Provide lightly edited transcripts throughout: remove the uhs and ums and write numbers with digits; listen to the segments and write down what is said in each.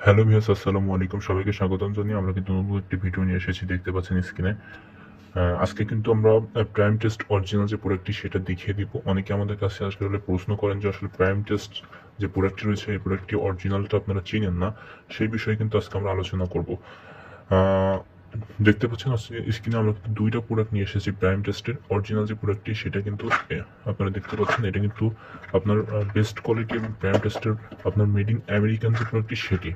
Hello viewers, আসসালামু আলাইকুম। সবাইকে স্বাগতম জানিয়ে আমরা কিন্তু নতুন একটি ভিডিও নিয়ে এসেছি, দেখতে পাচ্ছেন স্ক্রিনে। আজকে কিন্তু আমরা প্রাইম টেস্ট অরিজিনাল যে প্রোডাক্টটি সেটা দেখিয়ে দিব। অনেকে আমাদের কাছে আসলে প্রশ্ন করেন যে আসলে প্রাইম টেস্ট যে প্রোডাক্টটি রয়েছে এই প্রোডাক্টটি অরিজিনালটা আপনারা চিনেন না, সেই বিষয়ে কিন্তু আজকে আমরা আলোচনা করব। আহ, দেখতে পাচ্ছেন স্ক্রিনে আমরা কিন্তু দুইটা প্রোডাক্ট নিয়ে এসেছি প্রাইম টেস্টের। অরিজিনাল যে প্রোডাক্টটি সেটা কিন্তু আপনারা দেখতে পাচ্ছেন, এটা কিন্তু আপনার বেস্ট কোয়ালিটি, এবং প্রাইম টেস্টের আপনার মেড ইন আমেরিকান যে প্রোডাক্টটি সেটি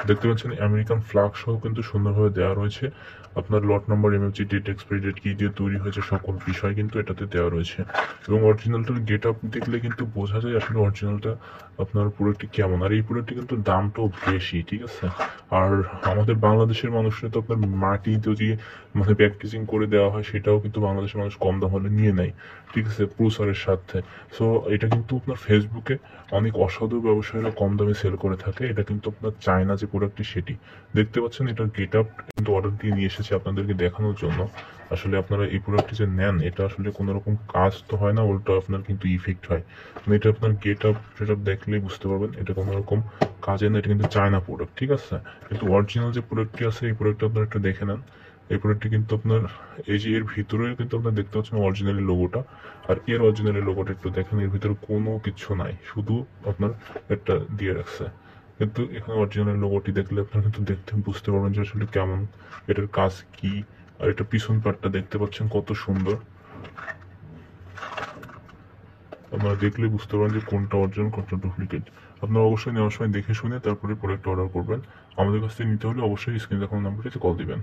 দেখতে পাচ্ছেন। আমেরিকান ফ্ল্যাগ সহ কিন্তু সুন্দরভাবে দেওয়া রয়েছে। আপনার lot number, MFG, date, expiry date, কি দিয়ে তৈরি হয়েছে, সকল বিষয় কিন্তু এটাতে দেওয়া রয়েছে। এবং অরিজিনালটার গেট আপ দেখলে কিন্তু বোঝা যায় আসলে অরিজিনালটা আপনার প্রোডাক্টটি কেমন। আর এই প্রোডাক্টটি কিন্তু দামটাও বেশি, ঠিক আছে। আর আমাদের বাংলাদেশের মানুষরা তো আপনার মাটি যদি মানে প্যাকেজিং করে দেওয়া হয়, সেটাও কিন্তু বাংলাদেশের মানুষ কম দাম হলে নিয়ে নেয়, ঠিক আছে, প্রসারের সাথে। সো এটা কিন্তু আপনার ফেসবুকে অনেক অসাধু ব্যবসায়ীরা কম দামে সেল করে থাকে। এটা কিন্তু আপনার চায়না যে প্রোডাক্টটি সেটি দেখতে পাচ্ছেন। এটার গেট আপ কিন্তু অর্ডার দিয়ে নিয়ে এসেছি আপনাদেরকে দেখানোর জন্য। আসলে আপনারা এই প্রোডাক্টটি যে নেন, এটা আসলে কোনো রকম কাজ তো হয় না, উল্টো আপনার কিন্তু ইফেক্ট হয়। মানে এটা আপনার গেট আপ দেখলেই বুঝতে পারবেন এটা কোনো রকম কাজে না, এটা কিন্তু চায়না প্রোডাক্ট, ঠিক আছে। কিন্তু অরিজিনাল যে প্রোডাক্টটি আছে এই প্রোডাক্টটা আপনারা একটু দেখে নেন। এই প্রোডাক্টটি কিন্তু আপনার এই যে এর ভিতরে কিন্তু আপনার দেখতে পাচ্ছেন অরিজিনালি লোগোটা। আর এর অরিজিনালি লোগোটা একটু দেখেন, এর ভিতরে কোনো কিছু নাই, শুধু আপনার একটা দিয়ে রাখছে। কিন্তু এখানে অরিজিনাল লোগোটি দেখলে আপনারা কিন্তু দেখতে বুঝতে পারবেন যে আসলে কেমন, এটার কাজ কি। আর এটা পিছন পার্টটা দেখতে পাচ্ছেন কত সুন্দর। আপনারা দেখলে বুঝতে পারেন যে কোনটা অরিজিনাল কোনটা ডুপ্লিকেট। আপনারা অবশ্যই নেওয়ার সময় দেখে শুনে তারপরে প্রোডাক্ট অর্ডার করবেন। আমাদের কাছ থেকে নিতে হলে অবশ্যই স্ক্রিনে দেখানো নাম্বারটিতে কল দিবেন।